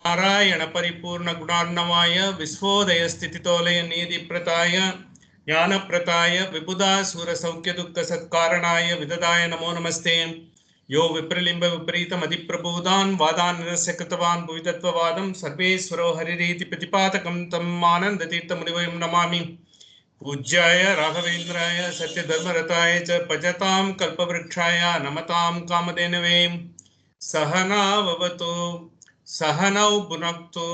नारायण परिपूर्ण गुणार्णवाय विश्वोदय स्थितितोलय निधि प्रताय ज्ञान प्रताय विबुधा सुर सौख्य दुःख सत्कारणाय विददाय नमो नमस्ते यो विप्रलिम्ब विपरीत मदिप्रबोधान् वादान् निरस्य कृतवान् भुवितत्ववादं सर्वेश्वरो हरिरीति प्रतिपादकं तम् आनन्दतीर्थमुनिवयं नमामि पूज्याय राघवेन्द्राय सत्यधर्मरताय च भजतां कल्पवृक्षाय नमतां कामधेनवे सहना भवतु सहनौ भुनक्तु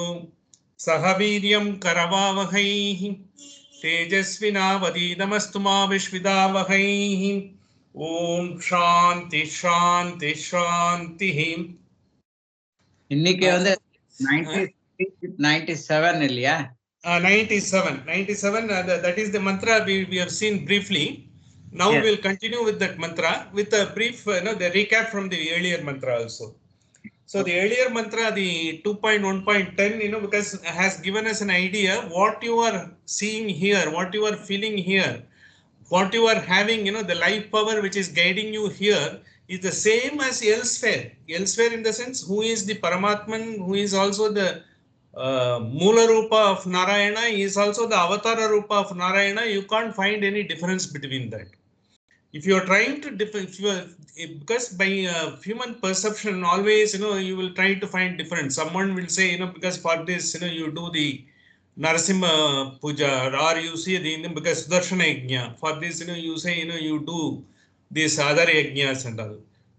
सह वीर्यं करवावहै तेजस्विनावधीतमस्तु मा विद्विषावहै ओम शांति शांति शांति இன்னைக்கு வந்து 97 இல்லையா? 97 that is the mantra we have seen briefly. Now Yes. we will continue with that mantra with a brief the recap from the earlier mantra also. So the earlier mantra, the 2.1.10, because has given us an idea what you are seeing here, what you are feeling here, what you are having, the life power which is guiding you here is the same as elsewhere. Elsewhere in the sense, who is the Paramatman, who is also the Mula Rupa of Narayana, he is also the Avatara Rupa of Narayana. You can't find any difference between that. If you are trying to because by human perception always you will try to find difference. Someone will say because for this you do the Narasimha puja, or you see the because Sudarshana yajna, for this you say you do these other yajnas and all.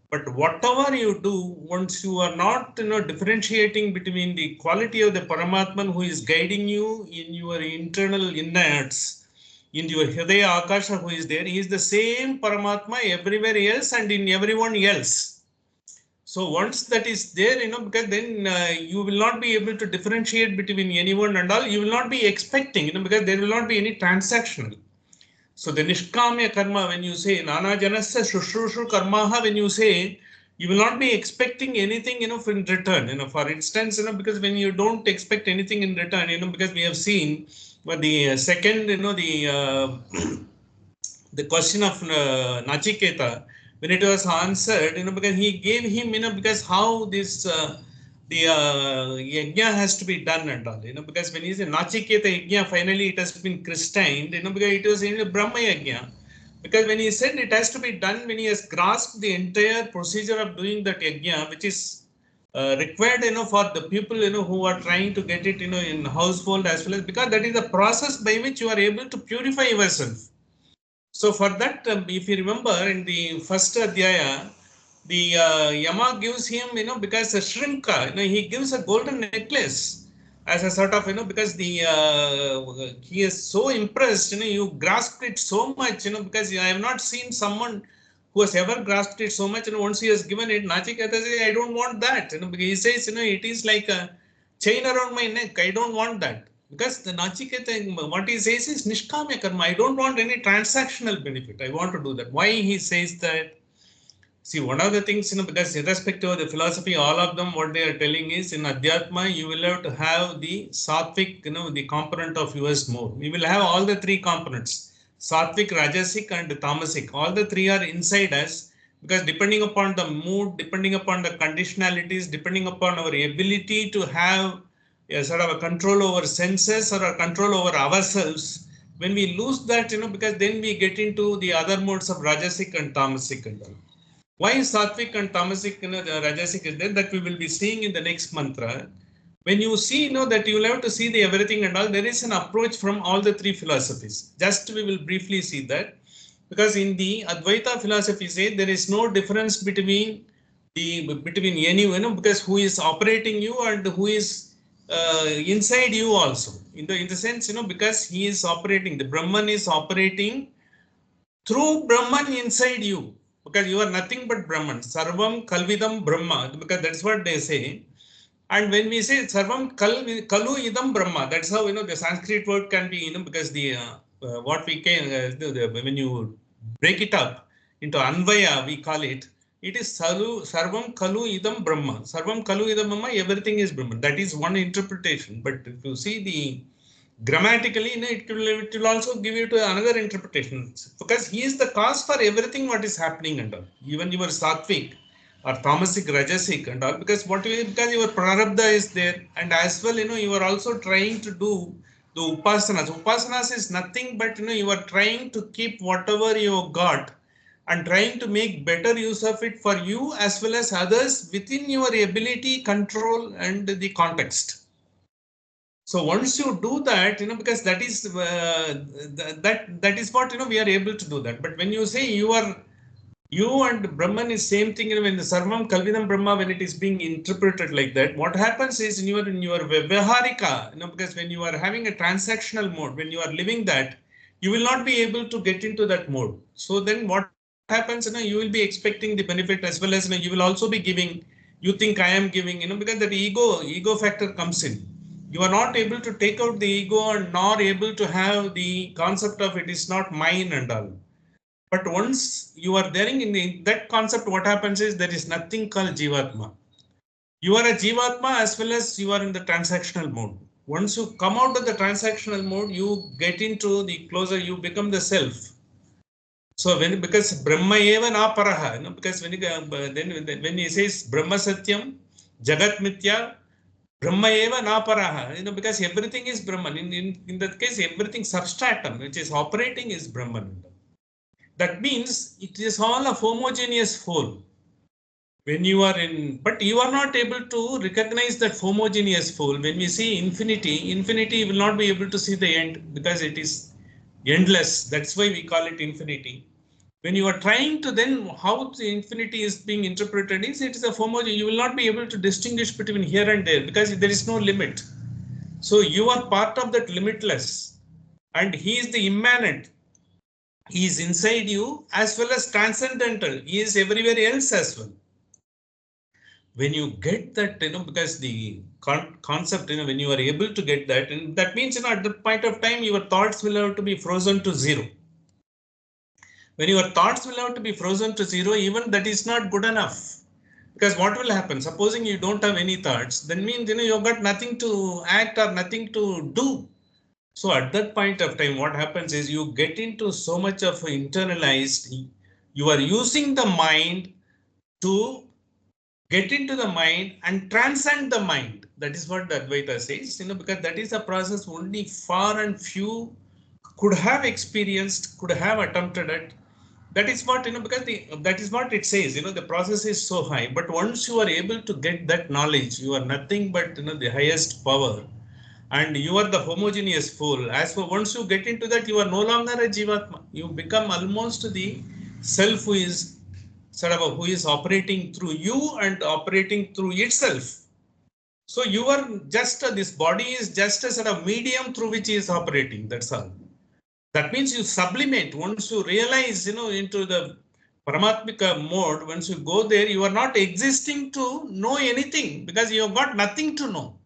But whatever you do, once you are not differentiating between the quality of the Paramatman who is guiding you in your internal innards, in your Hridaya Akasha who is there, he is the same Paramatma everywhere else and in everyone else. So once that is there, because then you will not be able to differentiate between anyone and all. You will not be expecting, because there will not be any transactional. So the Nishkamya karma, when you say Nana Janasya Shushrushru Karmaha, when you say, you will not be expecting anything, in return. For instance, because when you don't expect anything in return, because we have seen the second, the question of Nachiketa, when it was answered, because he gave him, because how this the yajna has to be done and all, because when he said Nachiketa yajna, finally it has been christened, because it was in Brahma yajna. Because when he said it has to be done, when he has grasped the entire procedure of doing that yajna, which is required, for the people, who are trying to get it, in household as well as, because that is the process by which you are able to purify yourself. So for that, if you remember in the first adhyaya, the Yama gives him, because a shrinka, he gives a golden necklace as a sort of, because the he is so impressed, you grasped it so much, because I have not seen someone who has ever grasped it so much, and once he has given it, Nachiketa says, I don't want that, because he says, it is like a chain around my neck, I don't want that. Because the Nachiketa, what he says is Nishkamya karma. I don't want any transactional benefit. I want to do that. Why he says that? See, one of the things, because irrespective of the philosophy, all of them, what they are telling is in Adhyatma, you will have to have the Sattvic, the component of yours more. We will have all the three components, Sattvic, Rajasic and Tamasic. All the three are inside us, because depending upon the mood, depending upon the conditionalities, depending upon our ability to have a sort of a control over senses or a control over ourselves, when we lose that, because then we get into the other modes of Rajasic and Tamasic and all. Why Sattvic and Tamasic, Rajasic is there, that we will be seeing in the next mantra. When you see, that you will have to see the everything and all, there is an approach from all the three philosophies. Just we will briefly see that. Because in the Advaita philosophy say there is no difference between any, because who is operating you and who is inside you also. In the sense, because he is operating, the Brahman is operating through Brahman inside you. Because you are nothing but Brahman. Sarvam Kalvidam Brahma. Because that's what they say. And when we say Sarvam Kalu Idam Brahma, that's how, the Sanskrit word can be, because the what we can, when you break it up into Anvaya, we call it, it is Sarvam Kalu Idam Brahma. Sarvam Kalu Idam Brahma, everything is Brahman. That is one interpretation. But if you see the grammatically, it will also give you to another interpretation, because he is the cause for everything what is happening and all. Even your Sattvic, or tamasic, rajasic and all, because because your prarabdha is there, and as well, you are also trying to do the upasanas. Upasanas is nothing but, you are trying to keep whatever you got and trying to make better use of it for you as well as others within your ability, control, and the context. So once you do that, because that is that is what we are able to do that. But when you say you and Brahman is same thing, when the Sarvam Kalvidam Brahma, when it is being interpreted like that, what happens is in your Vyaharika, because when you are having a transactional mode, when you are living that, you will not be able to get into that mode. So then what happens, you will be expecting the benefit as well as, you will also be giving, you think I am giving, because that ego factor comes in. You are not able to take out the ego and nor able to have the concept of it is not mine and all. But once you are there in that concept, what happens is there is nothing called Jivatma. You are a Jivatma as well as you are in the transactional mode. Once you come out of the transactional mode, you get into the closer, you become the self. So because Brahma eva na paraha, because when he says Brahma Satyam, Jagat Mithya, Brahma eva na paraha, because everything is Brahman. In that case, everything substratum, which is operating, is Brahman. That means it is all a homogeneous whole. When you are in, but you are not able to recognize that homogeneous whole. When we see infinity, infinity will not be able to see the end because it is endless. That's why we call it infinity. When you are trying to then how the infinity is being interpreted is it is a homogeneous. You will not be able to distinguish between here and there because there is no limit. So you are part of that limitless, and he is the immanent. He is inside you as well as transcendental. He is everywhere else as well. When you get that, because the concept, when you are able to get that, and that means, at the point of time, your thoughts will have to be frozen to zero. When your thoughts will have to be frozen to zero, even that is not good enough. Because what will happen? Supposing you don't have any thoughts, then means, you've got nothing to act or nothing to do. So at that point of time, what happens is you get into so much of internalized, you are using the mind to get into the mind and transcend the mind. That is what the Advaita says, because that is a process only far and few could have experienced, could have attempted it. That is what, because that is what it says, the process is so high. But once you are able to get that knowledge, you are nothing but, the highest power. And you are the homogeneous full. As for once you get into that, you are no longer a Jivatma. You become almost the self who is sort of who is operating through you and operating through itself. So you are just this body is just a sort of medium through which he is operating. That's all. That means you sublimate once you realize, into the Paramatmika mode. Once you go there, you are not existing to know anything because you have got nothing to know.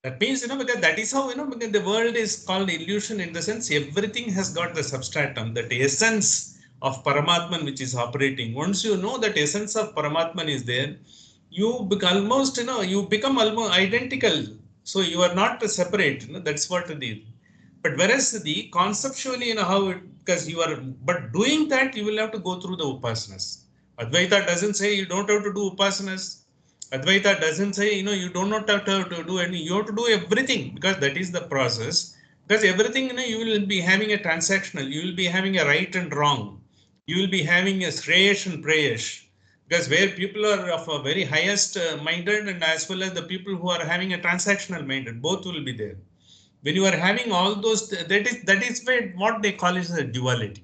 That means, because that is how, because the world is called illusion in the sense everything has got the substratum, that essence of Paramatman which is operating. Once you know that essence of Paramatman is there, you become almost, you become almost identical. So you are not separate, that's what it is. But whereas the conceptually, how it, because you are, but doing that, you will have to go through the upasanas. Advaita doesn't say you don't have to do upasanas. Advaita doesn't say, you do not have to do any, you have to do everything because that is the process. Because everything, you will be having a transactional, you will be having a right and wrong. You will be having a shreyash and preyash. Because where people are of a very highest minded and as well as the people who are having a transactional minded, both will be there. When you are having all those, that is what they call is a duality.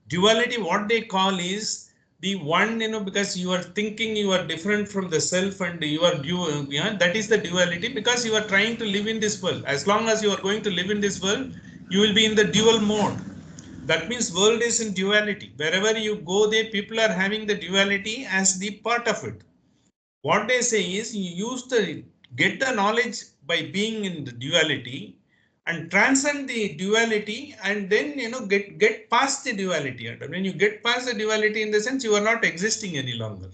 Duality, what they call is the one, because you are thinking you are different from the self and you are dual, that is the duality because you are trying to live in this world. As long as you are going to live in this world, you will be in the dual mode. That means world is in duality. Wherever you go there, people are having the duality as the part of it. What they say is you use the get the knowledge by being in the duality and transcend the duality and then get past the duality. And when you get past the duality, in the sense you are not existing any longer.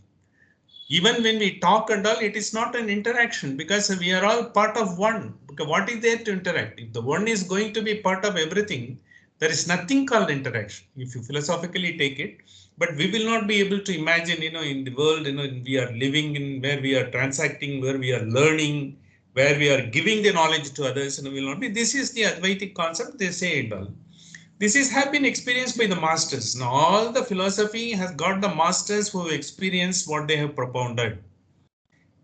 Even when we talk and all, it is not an interaction because we are all part of one. Because what is there to interact? If the one is going to be part of everything, There is nothing called interaction if you philosophically take it. But we will not be able to imagine, in the world, we are living in, where we are transacting, where we are learning, where we are giving the knowledge to others, will not be. This is the Advaitic concept, they say it all. This is have been experienced by the masters. Now, all the philosophy has got the masters who have experienced what they have propounded.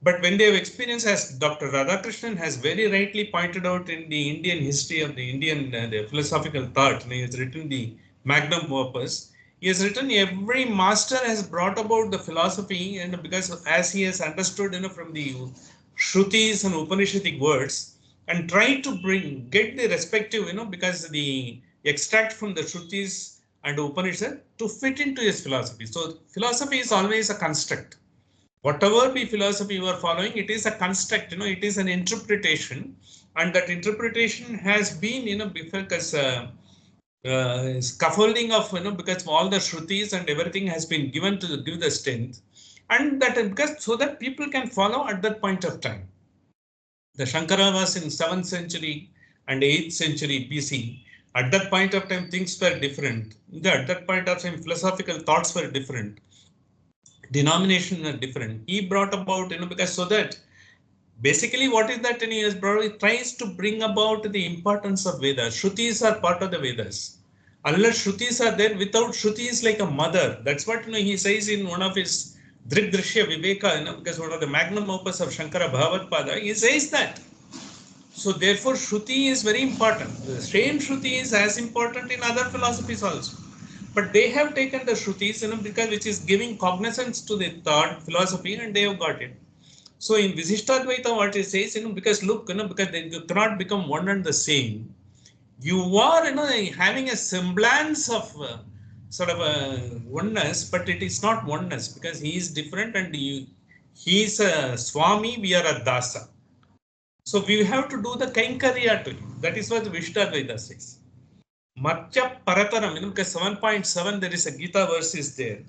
But when they have experienced, as Dr. Radhakrishnan has very rightly pointed out in the Indian history of the Indian the philosophical thought, he has written the magnum opus. He has written every master has brought about the philosophy, and because as he has understood, from the Shrutis and Upanishadic words, and try to get the respective, because the extract from the Shrutis and Upanishad to fit into his philosophy. So philosophy is always a construct. Whatever be philosophy you are following, it is a construct, it is an interpretation, and that interpretation has been, because scaffolding of, because all the Shrutis and everything has been given to give the strength, and that because so that people can follow at that point of time. The Shankara was in 7th century and 8th century BC. At that point of time, things were different. At that point of time, philosophical thoughts were different. Denomination are different. He brought about, because so that basically what is that he has brought, he tries to bring about the importance of Vedas. Shrutis are part of the Vedas. Unless Shrutis are there, without Shruti is like a mother. That's what he says in one of his Drigdrishya Viveka, because one of the magnum opus of Shankara Bhagavatpada, he says that. So therefore Shruti is very important. The same Shruti is as important in other philosophies also. But they have taken the Shrutis, because which is giving cognizance to the thought philosophy, and they have got it. So in Visishtadvaita, what it says, because look, because they cannot become one and the same. You are, having a semblance of sort of a oneness, but it is not oneness, because he is different, and he is a Swami, we are a Dasa. So we have to do the Kainkarya to him. That is what the Visishtadvaita says. Matya Parataram, because 7.7 there is a Gita verse is there.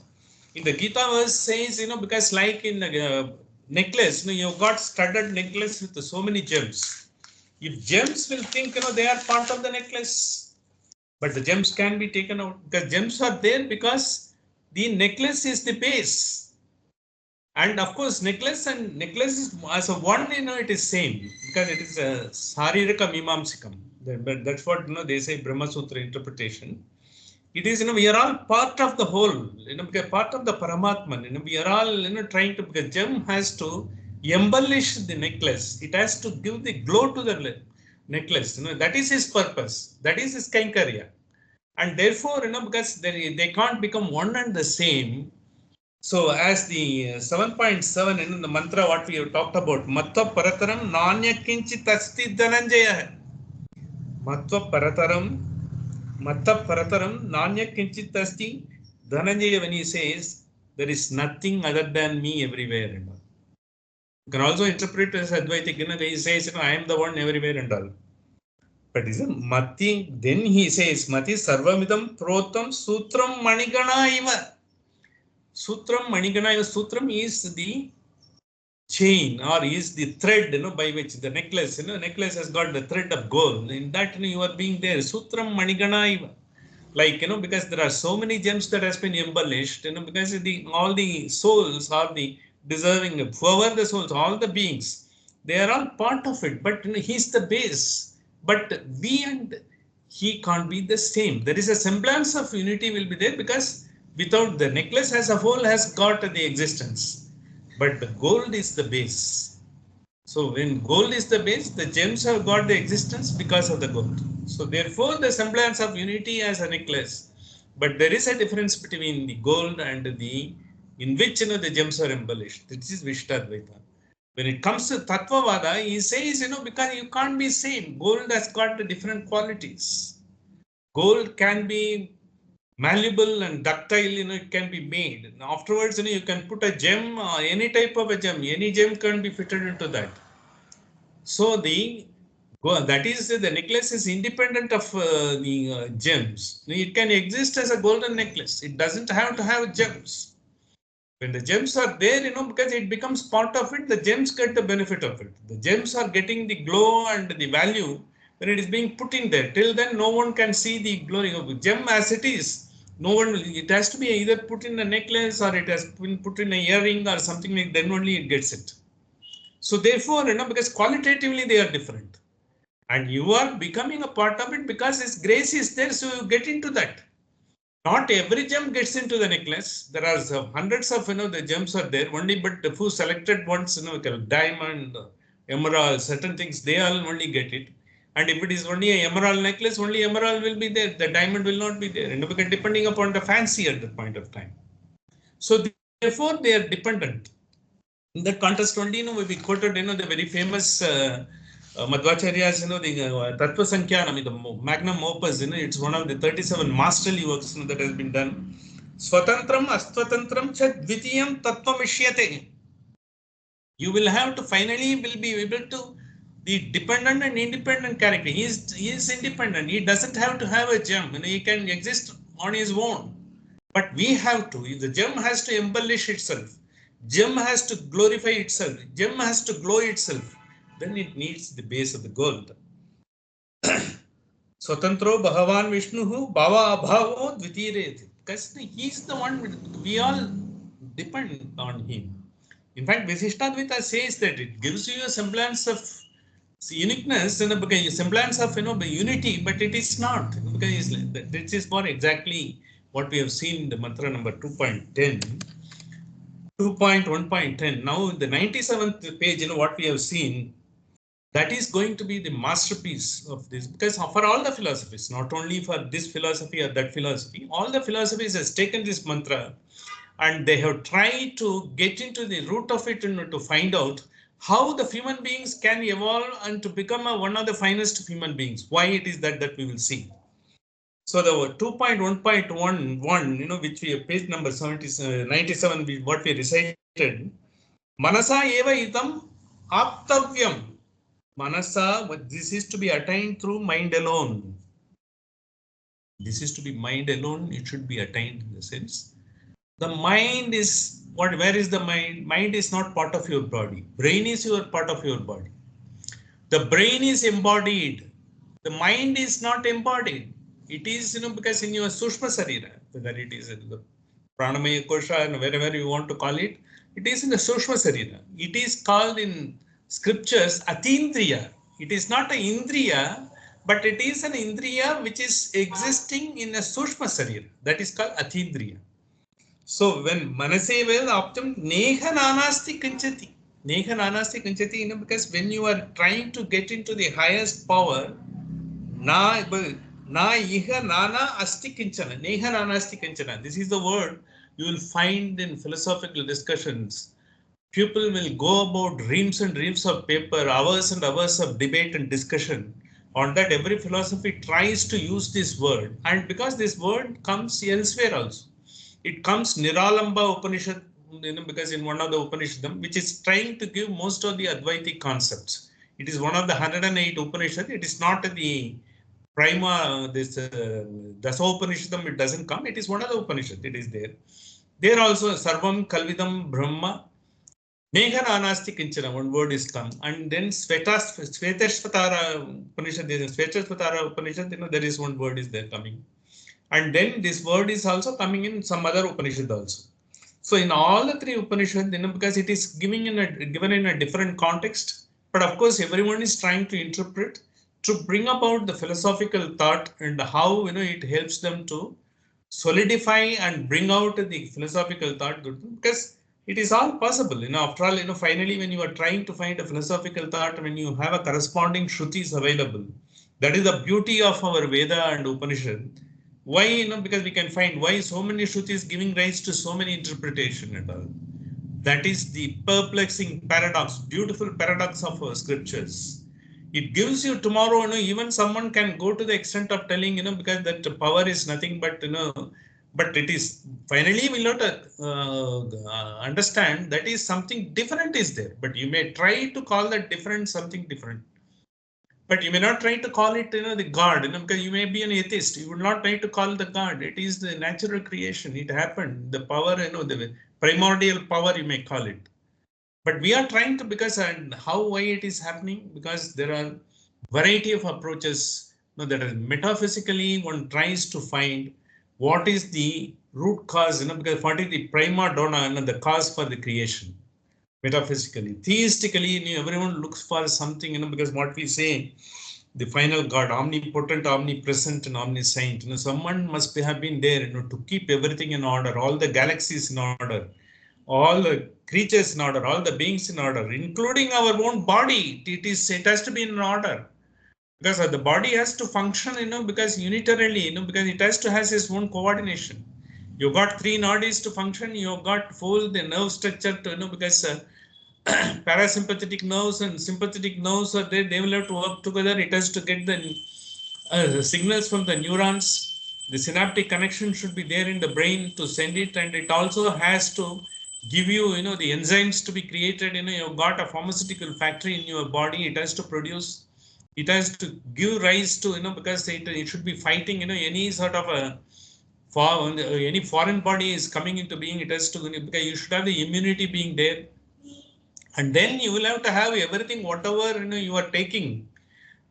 In the Gita verse says, because like in the necklace, you've got studded necklace with so many gems. If gems will think, they are part of the necklace, but the gems can be taken out, because gems are there because the necklace is the base. And of course, necklace is as a one, it is same, because it is a Saririka Mimamsikam. But that's what, they say Brahma Sutra interpretation. It is, we are all part of the whole, because part of the Paramatman, we are all, trying to, because gem has to embellish the necklace. It has to give the glow to the necklace, that is his purpose. That is his Kainkarya. And therefore, because they can't become one and the same. So as the 7.7 in the mantra, what we have talked about, Mattva Parataram Nanya Kinchit Asti Dhananjaya. Mattva Parataram Nanya Kinchit Asti Dhananjaya, when he says there is nothing other than me everywhere and all. You can also interpret as Advaitic, he says, I am the one everywhere and all. But is Mati, then he says, Mati Sarvamidam Protam Sutram Manigana Iva. Sutram Manigana, Sutram is the chain, or is the thread, by which the necklace, necklace has got the thread of gold. In that, you are being there. Sutram Manigana Iva. Like, because there are so many gems that has been embellished, because all the souls are the deserving, whoever the souls, all the beings, they are all part of it. But he's the base. But we and he can't be the same. There is a semblance of unity will be there, because without the necklace as a whole has got the existence. But the gold is the base. So when gold is the base, the gems have got the existence because of the gold. So therefore, the semblance of unity as a necklace. But there is a difference between the gold and the, in which the gems are embellished. This is Vishishtadvaita. When it comes to Tattvavada, he says, because you can't be same. Gold has got the different qualities. Gold can be malleable and ductile, it can be made. And afterwards, you can put a gem, any type of a gem, any gem can be fitted into that. So that is, the necklace is independent of the gems. It can exist as a golden necklace. It doesn't have to have gems. When the gems are there, because it becomes part of it, the gems get the benefit of it. The gems are getting the glow and the value when it is being put in there. Till then, no one can see the glory of the gem as it is. No one will, it has to be either put in a necklace or it has been put in a earring or something like, then only it gets it. So therefore, because qualitatively they are different. And you are becoming a part of it because His grace is there, so you get into that. Not every gem gets into the necklace. There are hundreds of the gems are there only, but the few selected ones, like diamond, emerald, certain things, they all only get it. And if it is only a emerald necklace, only emerald will be there. The diamond will not be there. And because depending upon the fancy at that point of time. So therefore, they are dependent. In that context only, we quoted, the very famous Madhvacharya's, the Tattva Sankhyanam, the magnum opus, it's one of the 37 masterly works that has been done. Swatantram aswatantram cha dvitiyam tattvamishyate. You will have to finally will be able to the dependent and independent character. He is independent. He doesn't have to have a gem. He can exist on his own. But we have to. The gem has to embellish itself. Gem has to glorify itself. Gem has to glow itself. Then it needs the base of the gold. Swatantro Bhagavan Vishnuhu Bhava Abhavo Dvitireti. Because he is the one, we all depend on him. In fact, Visishtadvaita says that it gives you a semblance of uniqueness and a semblance of unity, but it is not. Because this is more exactly what we have seen in the mantra number 2.10. 2.1.10. Now, the 97th page, what we have seen, that is going to be the masterpiece of this, because for all the philosophies, not only for this philosophy or that philosophy, all the philosophies has taken this mantra and they have tried to get into the root of it and to find out how the human beings can evolve and to become one of the finest of human beings. Why it is that we will see. So the 2.1.11, which we have page number 97, what we recited, Manasa eva idam aptavyam. Manasa, this is to be attained through mind alone. This is to be mind alone. It should be attained in the sense. The mind is what? Where is the mind? Mind is not part of your body. Brain is your part of your body. The brain is embodied. The mind is not embodied. It is, because in your Sushma Sarira, whether it is in the Pranamaya Kosha and wherever you want to call it, it is in the Sushma Sarira. It is called in scriptures Atindriya. It is not an Indriya, but it is an Indriya which is existing in a Sushma Sarira. That is called Atindriya. So when Manasevel Optum Neha Nanasti Kanchati. Neha Nanasti Kanchati, because when you are trying to get into the highest power, Na iha nana asti kinchana. Neha nana asti kinchana. This is the word you will find in philosophical discussions. People will go about reams and reams of paper, hours and hours of debate and discussion. On that, every philosophy tries to use this word. And because this word comes elsewhere also. It comes Niralamba Upanishad, because in one of the Upanishadam, which is trying to give most of the Advaitic concepts. It is one of the 108 Upanishad. It is not the Prima, this Dasopanishadam, it doesn't come. It is one of the Upanishad. It is there. There also Sarvam Kalvidam Brahma. Megha Anasti Kinchana, one word is come. And then Svetashvatara Upanishad, Svetashvatara Upanishad, there is one word is there coming. And then this word is also coming in some other Upanishad also. So in all the three Upanishad, because it is given in a different context, but of course everyone is trying to interpret, to bring about the philosophical thought and how it helps them to solidify and bring out the philosophical thought, because it is all possible. After all, finally when you are trying to find a philosophical thought, when you have a corresponding Shrutis available, that is the beauty of our Veda and Upanishad. Why? Because we can find why so many Shrutis giving rise to so many interpretation and all. That is the perplexing paradox, beautiful paradox of our scriptures. It gives you tomorrow, even someone can go to the extent of telling, because that power is nothing but, but it is finally we'll not understand that is something different is there. But you may try to call that different something different. But you may not try to call it, the God, because you may be an atheist. You would not try to call the God. It is the natural creation. It happened. The power, the primordial power, you may call it. But we are trying to, because and how, why it is happening? Because there are variety of approaches, that is metaphysically one tries to find what is the root cause, because what is the prima donna, the cause for the creation. Metaphysically, theistically, everyone looks for something, because what we say, the final God, omnipotent, omnipresent, and omniscient. Someone must have been there, to keep everything in order, all the galaxies in order, all the creatures in order, all the beings in order, including our own body. It has to be in order, because the body has to function, because unitarily, because it has to has its own coordination. You got three nadis to function. You got full the nerve structure to, because parasympathetic nerves and sympathetic nerves are there. They will have to work together. It has to get the signals from the neurons. The synaptic connection should be there in the brain to send it, and it also has to give you, the enzymes to be created. You've got a pharmaceutical factory in your body. It has to produce. It has to give rise to, because it should be fighting, any sort of a any foreign body is coming into being. It has to, because you should have the immunity being there, and then you will have to have everything, whatever you are taking,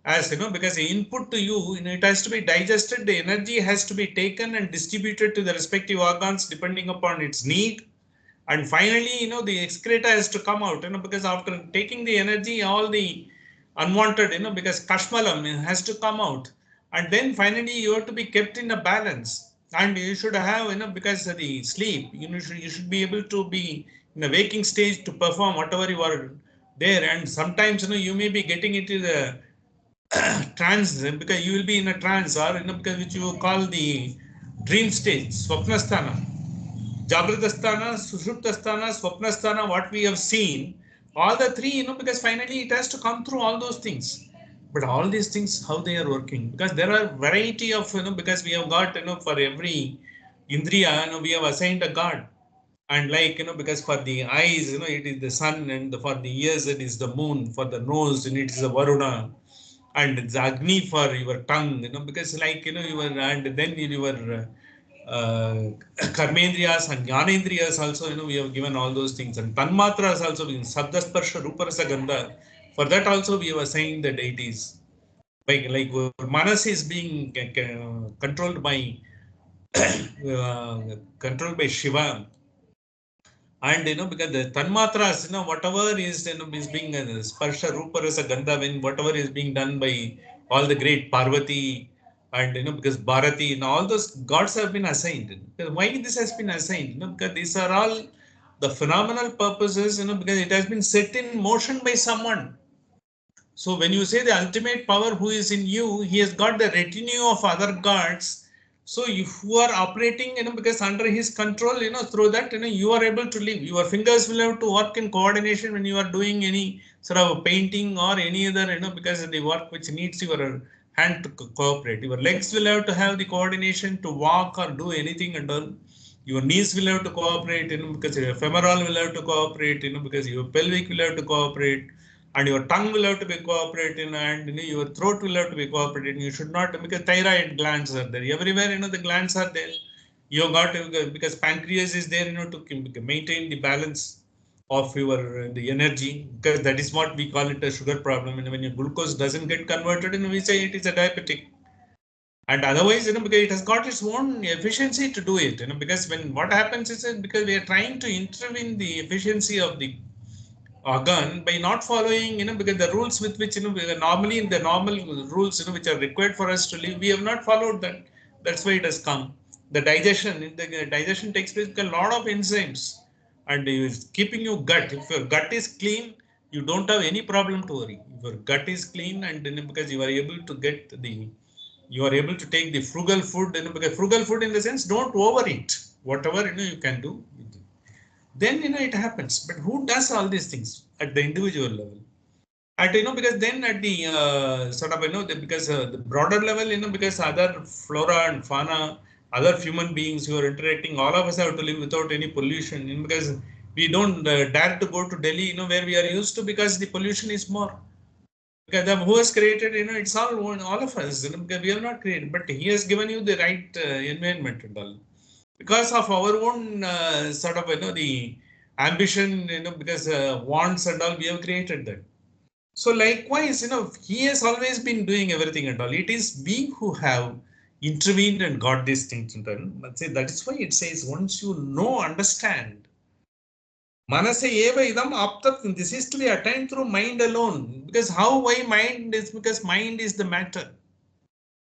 as because the input to you, it has to be digested. The energy has to be taken and distributed to the respective organs depending upon its need, and finally, the excreta has to come out, because after taking the energy, all the unwanted, because kashmalam has to come out, and then finally you have to be kept in a balance. And you should have, because the sleep, you should be able to be in a waking stage to perform whatever you are there. And sometimes, you may be getting into the trance, because you will be in a trance, or because which you call the dream stage, swapnasthana, jagrutasthana, sushuptasthana, swapnasthana, what we have seen, all the three, because finally it has to come through all those things. But all these things, how they are working, because there are variety of, because we have got, for every indriya, we have assigned a god. And like, because for the eyes, it is the sun, and for the ears, it is the moon, for the nose, and it is the Varuna, and it's Agni for your tongue, because like, your, and then your karmendriyas and jnanendriyas also, we have given all those things, and tanmatras also in sabdasparsha ruparasa gandha. For that also we have assigned the deities. Like your manas is being controlled by Shiva, and because the tanmatras, whatever is, is being sparsha rupa rasa gandha, when whatever is being done by all the great Parvati, and because Bharati and all those gods have been assigned. Because why this has been assigned, because these are all the phenomenal purposes, because it has been set in motion by someone. So when you say the ultimate power who is in you, he has got the retinue of other gods. So if you are operating, because under his control, through that, you are able to live. Your fingers will have to work in coordination when you are doing any sort of painting or any other, because the work which needs your hand to cooperate. Your legs will have to have the coordination to walk or do anything and all. Your knees will have to cooperate, because your femoral will have to cooperate, because your pelvic will have to cooperate, and your tongue will have to be cooperating, and your throat will have to be cooperating. You should not, because thyroid glands are there everywhere, the glands are there. You got to, because pancreas is there, to maintain the balance of your the energy, because that is what we call it a sugar problem. And when your glucose doesn't get converted, we say it is a diabetic. And otherwise, because it has got its own efficiency to do it, because when what happens is that because we are trying to intervene the efficiency of the organ by not following, because the rules with which, we are normally in the normal rules, which are required for us to live, we have not followed that. That's why it has come. The digestion takes place with a lot of enzymes, and it is keeping your gut. If your gut is clean, you don't have any problem to worry. If your gut is clean, and because you are able to get you are able to take the frugal food, because frugal food in the sense, don't overeat. Whatever you can do, then it happens. But who does all these things at the individual level? At because then at the sort of because the broader level, because other flora and fauna, other human beings who are interacting, all of us have to live without any pollution, because we don't dare to go to Delhi, where we are used to, because the pollution is more. Because who has created, it's all of us, because we have not created, but he has given you the right environment and all. Because of our own sort of the ambition, because wants and all, we have created that. So likewise, he has always been doing everything and all. It is we who have intervened and got these things done. But say that is why it says once you know, understand. Manase eva idam aptat. This is to be attained through mind alone. Because how why mind is because mind is the matter.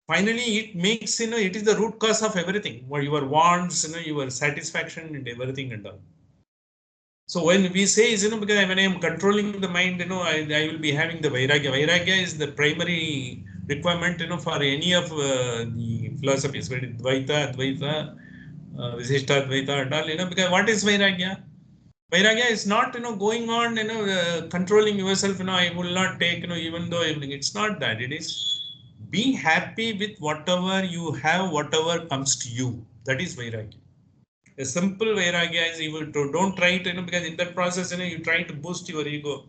Finally, it makes it is the root cause of everything. What your wants, your satisfaction and everything and all. So when we say, because when I am controlling the mind, I will be having the vairagya. Vairagya is the primary requirement, for any of the philosophies, whether it's Dvaita, Advaita, Visishta, Advaita, and all, because what is vairagya? Vairagya is not, going on, controlling yourself, I will not take, even though everything. It's not that. It is be happy with whatever you have, whatever comes to you. That is vairagya. A simple vairagya is you don't try to, because in that process, you try to boost your ego.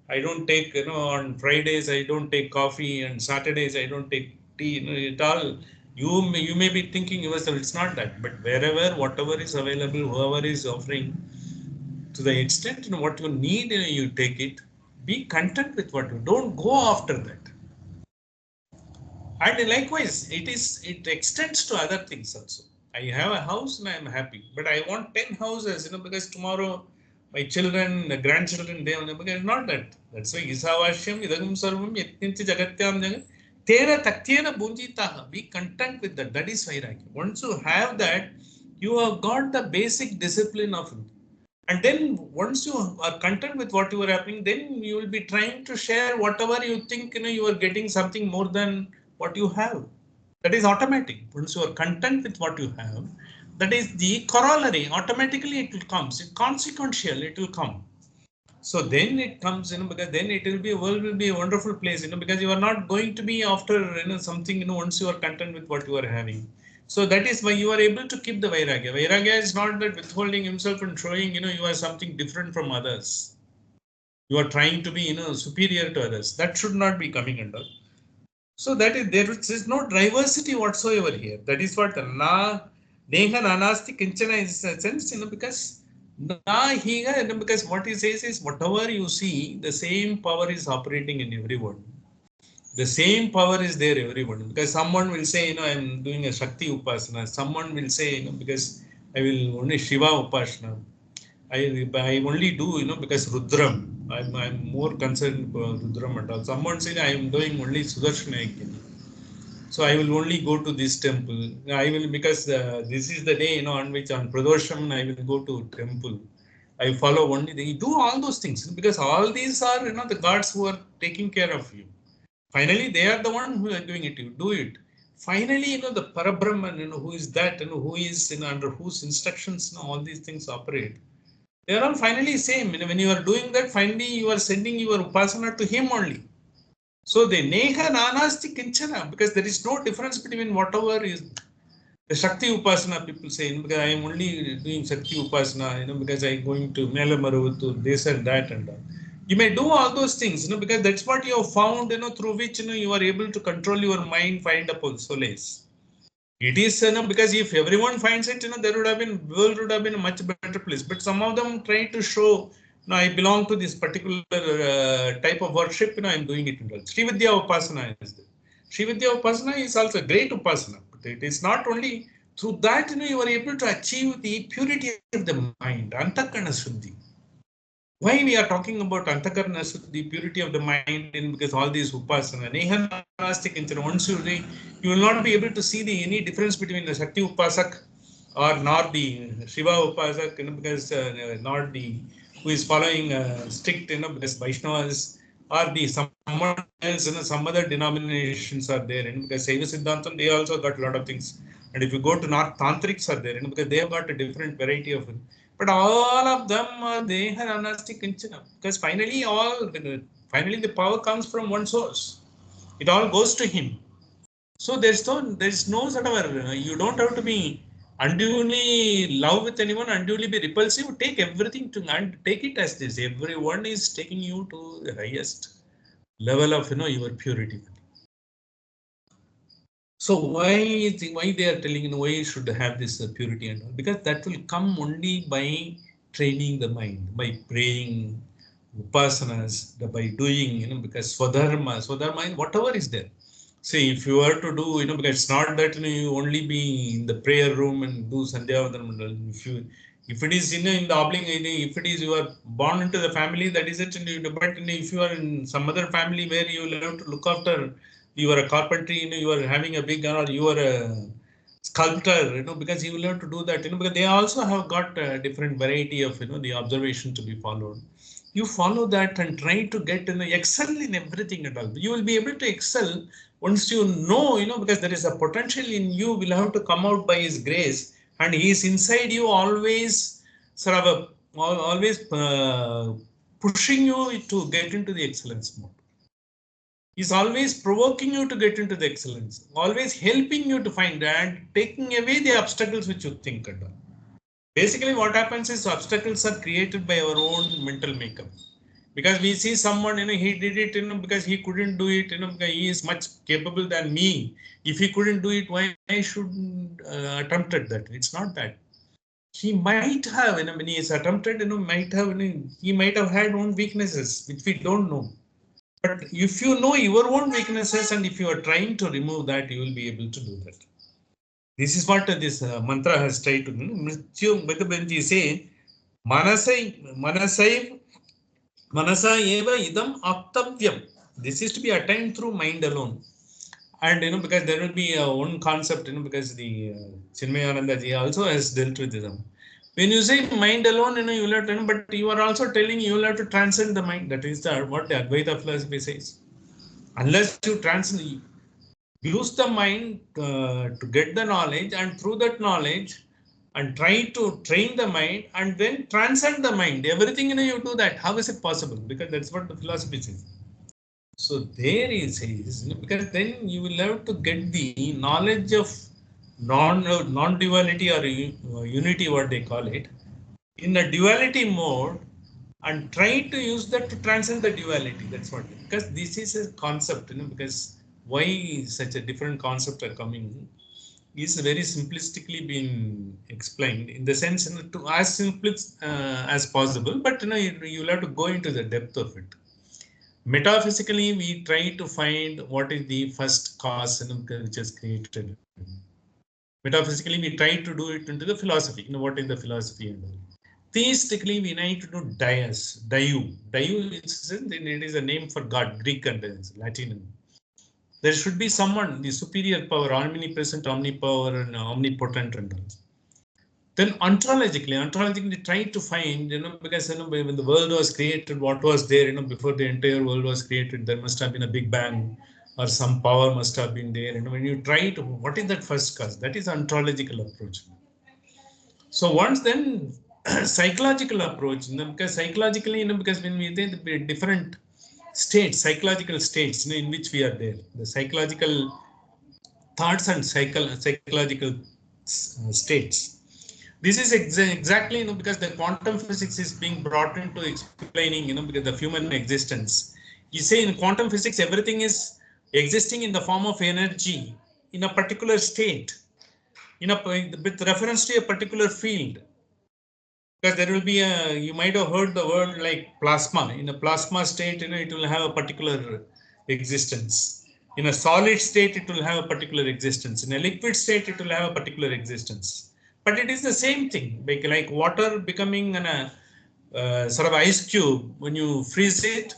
I don't take, on Fridays, I don't take coffee, and Saturdays, I don't take tea, it all. You may be thinking yourself, it's not that, but wherever, whatever is available, whoever is offering, to the extent, what you need, you take it. Be content with what you don't go after that. And likewise, it extends to other things also. I have a house and I am happy, but I want 10 houses, because tomorrow my children, the grandchildren, they will, because not that. That's why Isavashyam, Idagam Sarvam, Yatninti Jagatyam Jagat, Tera Taktena Bunjitaha. Be content with that. That is Vairagya. Once you have that, you have got the basic discipline of it. And then once you are content with what you are happening, then you will be trying to share whatever you think, you are getting something more than what you have. That is automatic. Once you are content with what you have, that is the corollary. Automatically it will come. It's consequential, it will come. So then it comes, because then it will be, world will be a wonderful place, because you are not going to be after, something, once you are content with what you are having. So that is why you are able to keep the vairagya. Vairagya is not that withholding himself and showing, you are something different from others. You are trying to be, superior to others. That should not be coming under. So that is, there is no diversity whatsoever here. That is what na neha nanasti kinchana is a sense, because na higa, because what he says is whatever you see, the same power is operating in everyone. The same power is there everyone. Because someone will say, I'm doing a Shakti Upasana. Someone will say, because I will only Shiva Upasana. I only do, because Rudram. I'm more concerned about Rudram and all. Someone said I am doing only Sudarshana Yajna. So I will only go to this temple. I will, because this is the day, on which on Pradosham I will go to temple. I follow only. They do all those things, because all these are, the gods who are taking care of you. Finally, they are the one who are doing it. You do it. Finally, the Parabrahman, who is that, who is, under whose instructions, all these things operate. They are all finally same. When you are doing that, finally you are sending your upasana to him only. So the neha nanasti kinchana, because there is no difference between whatever is the Shakti Upasana, people say, because I am only doing Shakti Upasana, because I am going to Melamaru, to this and that and that. You may do all those things, because that's what you have found, through which, you are able to control your mind, find upon solace. It is, because if everyone finds it, there would have been, world would have been a much better place. But some of them try to show, I belong to this particular type of worship, I am doing it. Sri Vidya Upasana is there. Sri Vidya Upasana is also a great Upasana. But it is not only through that, you are able to achieve the purity of the mind, Antakarna Shuddhi. Why we are talking about Antakarna Shuddhi, purity of the mind, because all these Upasana, once you will not be able to see any difference between the Shakti Upasak or not the Shiva Upasak, because not the who is following strict, because Vaishnavas or the someone else, some other denominations are there, because Saiva Siddhantam, they also got a lot of things. And if you go to North, Tantrics are there, because they have got a different variety of it. But all of them are Deha Anasti Kinchana, because finally the power comes from one source. It all goes to him. So there's no sort of you don't have to be unduly love with anyone, unduly be repulsive. Take everything to and take it as this. Everyone is taking you to the highest level of your purity. So why they are telling, why you should have this purity and all? Because that will come only by training the mind, by praying, upasanas, by doing, because swadharma is whatever is there. See, if you were to do, because it's not that you only be in the prayer room and do Sandhya Vandanam. If it is in the if it is you are born into the family, that is it. But if you are in some other family where you will have to look after, you are a carpentry, you are having a big, or you are a sculptor, because you will have to do that, because they also have got a different variety of, the observation to be followed. You follow that and try to get, excel in everything at all. You will be able to excel once you know, because there is a potential in you will have to come out by His grace, and He is inside you always, sort of always pushing you to get into the excellence mode. Is always provoking you to get into the excellence, always helping you to find and taking away the obstacles which you think are. Basically, what happens is obstacles are created by our own mental makeup. Because we see someone, he did it, because he couldn't do it, because he is much capable than me. If he couldn't do it, why I shouldn't attempt at that? It's not that. He might have, when he is attempted, he might have had own weaknesses, which we don't know. But if you know your own weaknesses and if you are trying to remove that, you will be able to do that. This is what this mantra has tried to do. Mrityu Bhagavanji say, Manasai Manasa eva idam aptavyam. This is to be attained through mind alone. And because there will be one concept, because the Chinmayananda ji also has dealt with this. When you say mind alone, you will have to, but you are also telling you will have to transcend the mind. That is what the Advaita philosophy says. Unless you transcend, use the mind to get the knowledge, and through that knowledge, and try to train the mind, and then transcend the mind. Everything you do that. How is it possible? Because that's what the philosophy says. So there he says, because then you will have to get the knowledge of non-duality or unity, what they call it, in a duality mode, and try to use that to transcend the duality. That's what, because this is a concept, because why such a different concept are coming is very simplistically been explained in the sense, to as simple as possible, but you'll have to go into the depth of it. Metaphysically, we try to find what is the first cause which has created. Metaphysically, we try to do it into the philosophy. What is the philosophy and all. Theistically, we need to do Dias, Diu. Diu is, it is a name for God, Greek and Latin. There should be someone, the superior power, omnipresent, omnipower, and omnipotent and all. Then ontologically try to find, because when the world was created, what was there, before the entire world was created, there must have been a big bang, or some power must have been there. When you try to, what is that first cause? That is ontological approach. So once then psychological approach, because psychologically, because when we think the different states, psychological states, in which we are there, the psychological thoughts and psychological states. This is exactly, because the quantum physics is being brought into explaining, because the human existence. You say in quantum physics, everything is existing in the form of energy in a particular state, with reference to a particular field. Because there will be you might have heard the word like plasma. In a plasma state, it will have a particular existence. In a solid state, it will have a particular existence. In a liquid state, it will have a particular existence. But it is the same thing, like water becoming an sort of ice cube when you freeze it,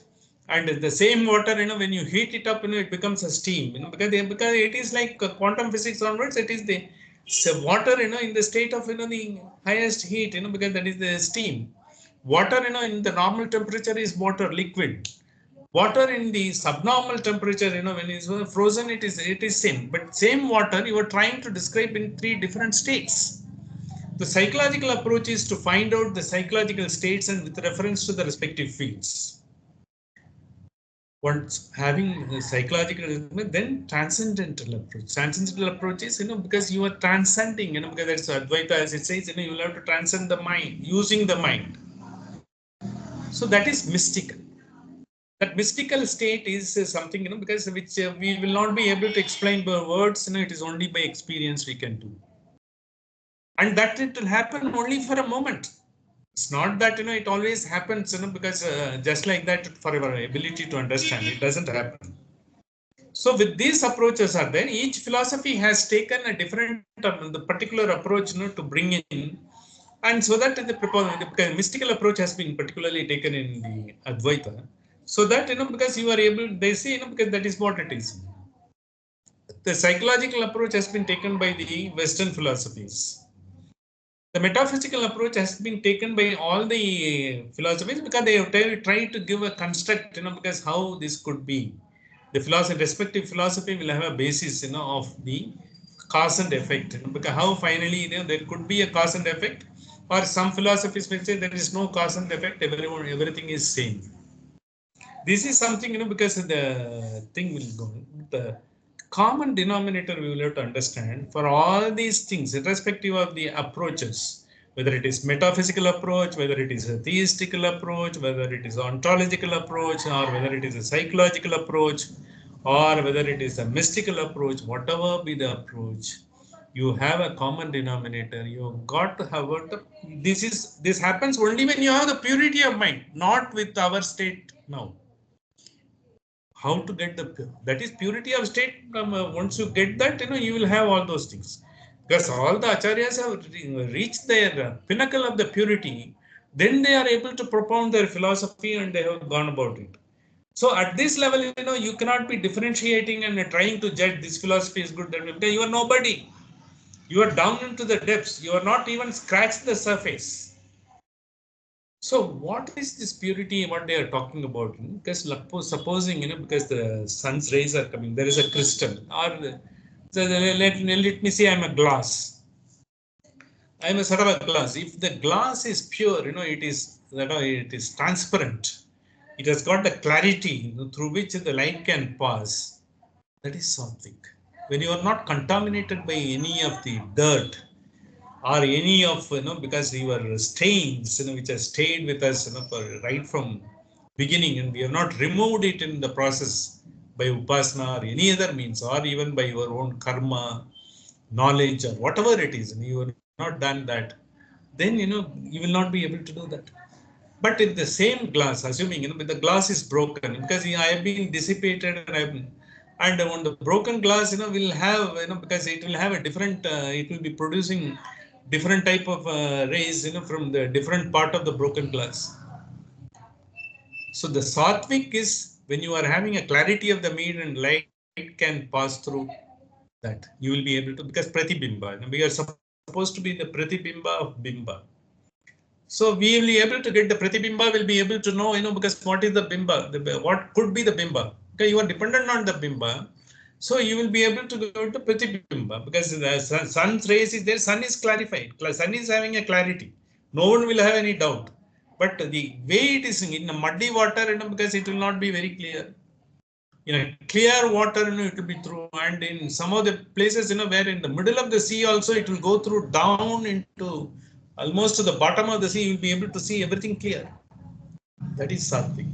and the same water, when you heat it up, it becomes a steam. Because it is like quantum physics onwards, it is the water, in the state of the highest heat, because that is the steam. Water, in the normal temperature is water, liquid. Water in the subnormal temperature, when it's frozen, it is same. But same water you are trying to describe in three different states. The psychological approach is to find out the psychological states and with reference to the respective fields. Once having the psychological, then transcendental approach. Transcendental approach is, because you are transcending, because that's Advaita, as it says, you will have to transcend the mind, using the mind. So that is mystical. That mystical state is something, because which we will not be able to explain by words, it is only by experience we can do. And that it will happen only for a moment. It's not that, it always happens, because just like that for our ability to understand, it doesn't happen. So with these approaches are there, each philosophy has taken a different, the particular approach, to bring in, and so that the mystical approach has been particularly taken in the Advaita, so that, because you are able, they say, because that is what it is. The psychological approach has been taken by the Western philosophies. The metaphysical approach has been taken by all the philosophies, because they have tried to give a construct, because how this could be. The philosophy, respective philosophy will have a basis, of the cause and effect. Because how finally, there could be a cause and effect, or some philosophies will say there is no cause and effect, everything is same. This is something, because the thing will go. The common denominator we will have to understand for all these things, irrespective of the approaches, whether it is metaphysical approach, whether it is a theistical approach, whether it is ontological approach, or whether it is a psychological approach, or whether it is a mystical approach, whatever be the approach, you have a common denominator. You've got to have this happens only when you have the purity of mind, not with our state now. How to get that is purity of state. Once you get that, you will have all those things, because all the acharyas have reached their pinnacle of the purity. Then they are able to propound their philosophy, and they have gone about it. So at this level, you cannot be differentiating and trying to judge this philosophy is good, because you are nobody. You are down into the depths. You are not even scratched the surface. So what is this purity, what they are talking about? Because supposing, because the sun's rays are coming, there is a crystal, or let me say I'm a glass. I'm a sort of a glass. If the glass is pure, it is transparent. It has got the clarity, through which the light can pass. That is something. When you are not contaminated by any of the dirt, or any of, because your stains, which have stayed with us, for right from beginning, and we have not removed it in the process by upasana or any other means, or even by your own karma, knowledge, or whatever it is, and you have not done that, then, you will not be able to do that. But in the same glass, assuming, the glass is broken, because I have been dissipated, and on the broken glass, will have, because it will have a different, it will be producing different type of rays, from the different part of the broken glass. So the sattvic is when you are having a clarity of the mind, and light can pass through that. You will be able to, because pratibimba, we are supposed to be the pratibimba of bimba. So we will be able to get the pratibimba, will be able to know, because what is the bimba, what could be the bimba. Okay, you are dependent on the bimba. So you will be able to go to pratibimba, because the sun's rays is there, sun is clarified, sun is having a clarity. No one will have any doubt. But the way it is in muddy water, because it will not be very clear. In a clear water, it will be through, and in some of the places, where in the middle of the sea also, it will go through down into almost to the bottom of the sea. You'll be able to see everything clear. That is sattvic.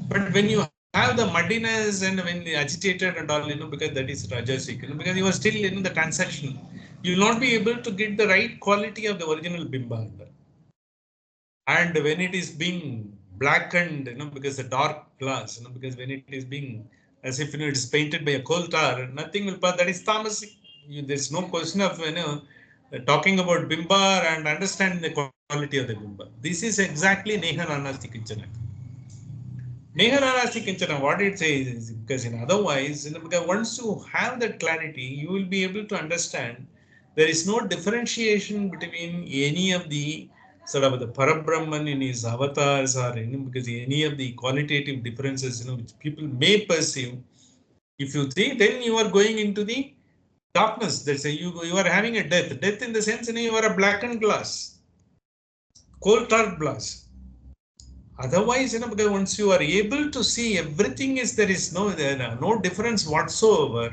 But when you have the muddiness, and when the agitated and all, because that is rajasic, because you are still in the transaction, you will not be able to get the right quality of the original bimba. And when it is being blackened, because the dark glass, because when it is being, as if, it is painted by a coal tar, nothing will pass. That is tamasic. There's no question of, talking about bimba and understanding the quality of the bimba. This is exactly neha nanasti kinchana. Neha nanasti kinchana, what it says is, because otherwise, because once you have that clarity, you will be able to understand there is no differentiation between any of the sort of the Parabrahman in his avatars, or because any of the qualitative differences, which people may perceive. If you see, then you are going into the darkness. That's you are having a death. Death in the sense, you are a blackened glass, coal tar glass. Otherwise, because once you are able to see everything is, there is no difference whatsoever,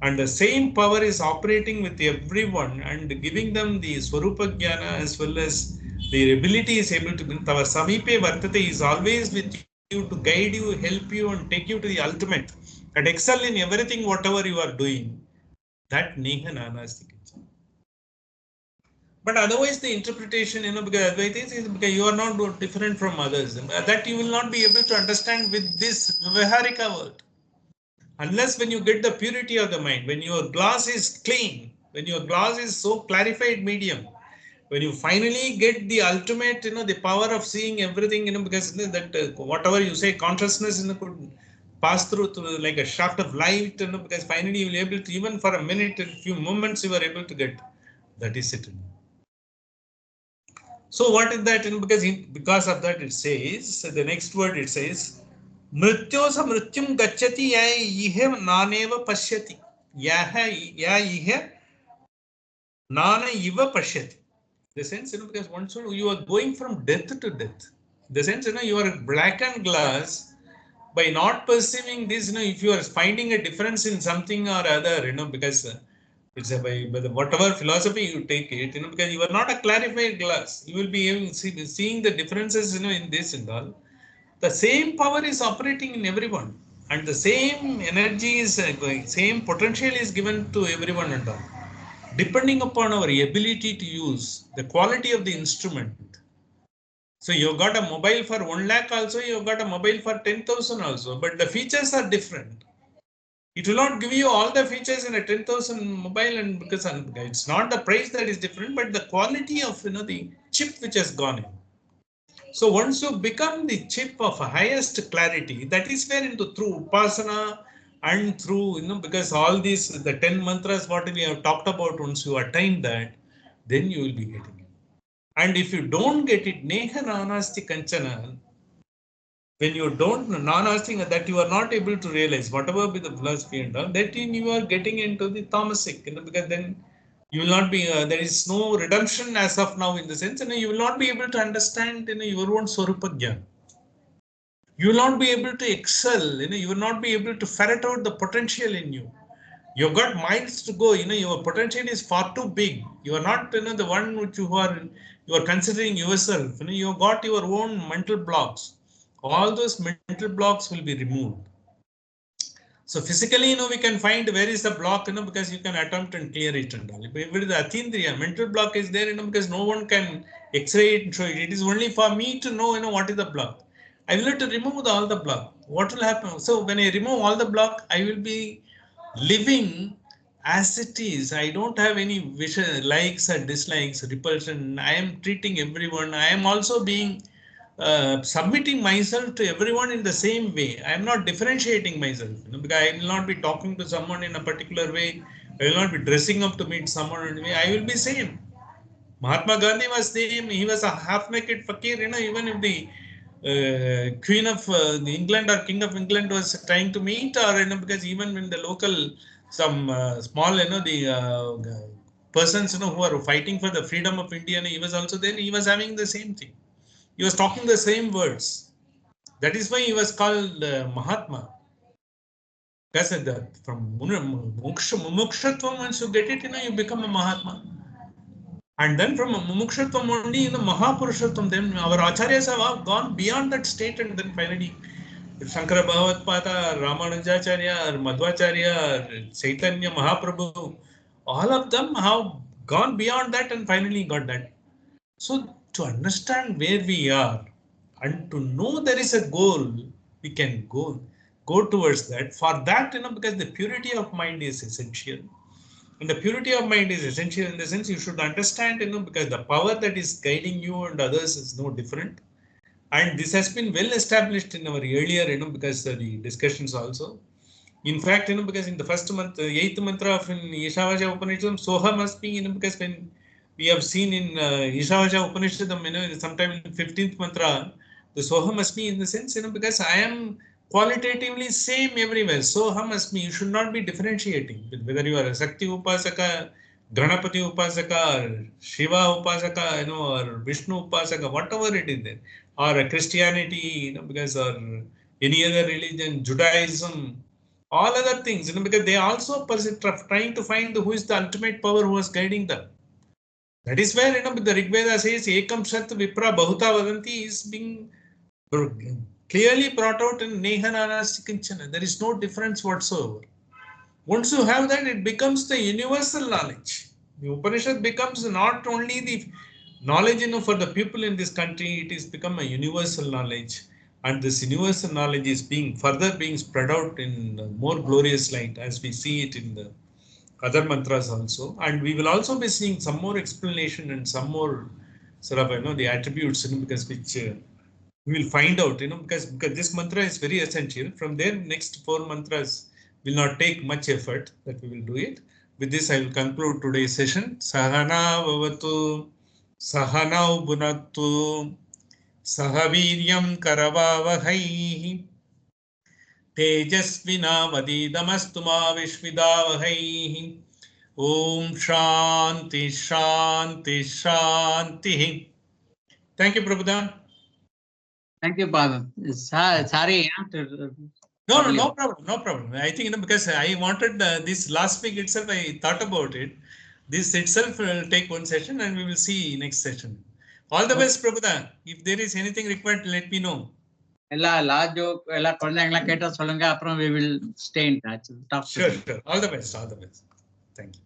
and the same power is operating with everyone and giving them the Swarupa Jnana, as well as their ability is able to, Tava Samipe Vartate is always with you to guide you, help you, and take you to the ultimate, and excel in everything, whatever you are doing. That Neha Nana is the kitchen. But otherwise, the interpretation, because Advaita is because you are not different from others. That you will not be able to understand with this Vyaharika world. Unless when you get the purity of the mind, when your glass is clean, when your glass is so clarified medium, when you finally get the ultimate, the power of seeing everything, because that whatever you say, consciousness, could pass through like a shaft of light, because finally you will be able to, even for a minute, a few moments, you are able to get. That is it. So what is that? Because of that, it says the next word. It says, "Mrityosa mrityum gacchati ya ihe naneva pashyati ya ihe nana iva pashyati." The sense, because once you are going from death to death. The sense, you are blackened glass by not perceiving this. If you are finding a difference in something or other, because it's by the, whatever philosophy you take it, because you are not a clarified glass, you will be seeing the differences, in this and all. The same power is operating in everyone, and the same energy is same potential is given to everyone and all, depending upon our ability to use the quality of the instrument. So you've got a mobile for 1 lakh also, you've got a mobile for 10,000 also, but the features are different. It will not give you all the features in a 10,000 mobile, and because it's not the price that is different, but the quality of the chip which has gone in. So once you become the chip of highest clarity, that is where through upasana and through, because all these, the 10 mantras, what we have talked about, once you attain that, then you will be getting it. And if you don't get it, neha nanasti kanchana, when you don't non-asking, that you are not able to realize whatever be the philosophy and all, that you are getting into the tamasic, because then you will not be, there is no redemption as of now, in the sense, you will not be able to understand, your own Swarupa Gyan. You will not be able to excel, you will not be able to ferret out the potential in you. You've got miles to go, your potential is far too big. You are not, the one which you are considering yourself, you've got your own mental blocks. All those mental blocks will be removed. So physically, we can find where is the block, because you can attempt and clear it and all. If it is the atindriya, mental block is there, because no one can X-ray it and show it. It is only for me to know, what is the block. I will have to remove all the block. What will happen? So when I remove all the block, I will be living as it is. I don't have any vision, likes or dislikes, repulsion. I am treating everyone. I am also being submitting myself to everyone in the same way. I am not differentiating myself, because I will not be talking to someone in a particular way. I will not be dressing up to meet someone in a way. I will be same. Mahatma Gandhi was same. He was a half-naked fakir. Even if the Queen of England or King of England was trying to meet, or because even when the local some small, the persons, who are fighting for the freedom of India, he was also there. He was having the same thing. He was talking the same words. That is why he was called Mahatma. Because from Mukshatvam, once you get it, you become a Mahatma. And then from Mukshatvam only, Mahapurushatvam, then our Acharyas have gone beyond that state, and then finally Shankara Bhagavatpada, Ramanujacharya, or Madhvacharya, or Chaitanya Mahaprabhu, all of them have gone beyond that and finally got that. So to understand where we are and to know there is a goal, we can go towards that. For that, because the purity of mind is essential. And the purity of mind is essential in the sense you should understand, because the power that is guiding you and others is no different. And this has been well established in our earlier, because the discussions also. In fact, because in the first month, 8th mantra of in Ishavasya Upanishad, Soha must be, because when we have seen in Ishavasya Upanishad, sometime in 15th mantra, the Soha must be in the sense, because I am qualitatively same everywhere. Soha must be, you should not be differentiating, whether you are a Sakti Upasaka, Ganapati Upasaka, or Shiva Upasaka, or Vishnu Upasaka, whatever it is there, or a Christianity, because, or any other religion, Judaism, all other things, because they also trying to find who is the ultimate power who is guiding them. That is where, the Rig Veda says, Ekam Sat Vipra Bahuta Vadanti is being clearly brought out in Neha Nanasti Kinchana. There is no difference whatsoever. Once you have that, it becomes the universal knowledge. The Upanishad becomes not only the knowledge, for the people in this country, it is become a universal knowledge. And this universal knowledge is being spread out in more glorious light as we see it in the other mantras also. And we will also be seeing some more explanation and some more sort of, the attributes, because which we will find out, because this mantra is very essential. From there, next 4 mantras will not take much effort that we will do it. With this, I will conclude today's session. Sahana Vavatu, Sahanau Bunatu, Sahaviryam Karavavahai, Tejasvinavadidamastu ma Vishvidavahai. Om Shanti Shanti Shanti. Thank you, Prabhupada. Thank you, Father. Sorry No problem, no problem. I think, because I wanted this last week itself, I thought about it. This itself will take one session, and we will see next session. All the best, Prabhupada. If there is anything required, let me know. We will stay in touch. Sure. All the best. Thank you.